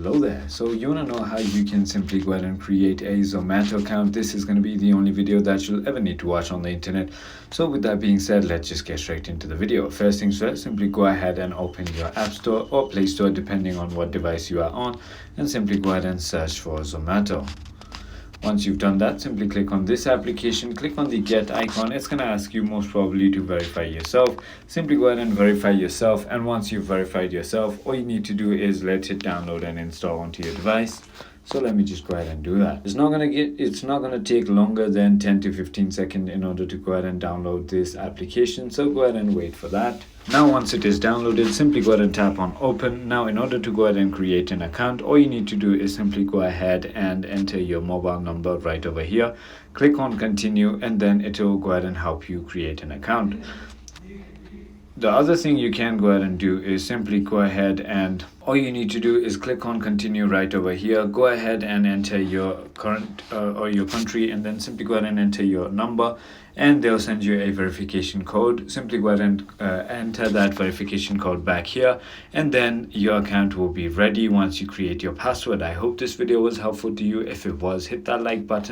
below there. So you want to know how you can simply go ahead and create a Zomato account. This is going to be the only video that you'll ever need to watch on the internet. So with that being said, let's just get straight into the video. First things first, simply go ahead and open your App Store or Play Store depending on what device you are on, and simply go ahead and search for Zomato. Once you've done that, simply click on this application, click on the get icon. It's going to ask you most probably to verify yourself. Simply go ahead and verify yourself, and once you've verified yourself, all you need to do is let it download and install onto your device. So let me just go ahead and do that. It's not gonna take longer than 10 to 15 seconds in order to go ahead and download this application. So go ahead and wait for that. Now once it is downloaded, simply go ahead and tap on open. Now in order to go ahead and create an account, all you need to do is simply go ahead and enter your mobile number right over here. Click on continue, and then it will go ahead and help you create an account. The other thing you can go ahead and do is simply go ahead and all you need to do is click on continue right over here. Go ahead and enter your current or your country, and then simply go ahead and enter your number, and they'll send you a verification code. Simply go ahead and enter that verification code back here, and then your account will be ready once you create your password. I hope this video was helpful to you. If it was, hit that like button.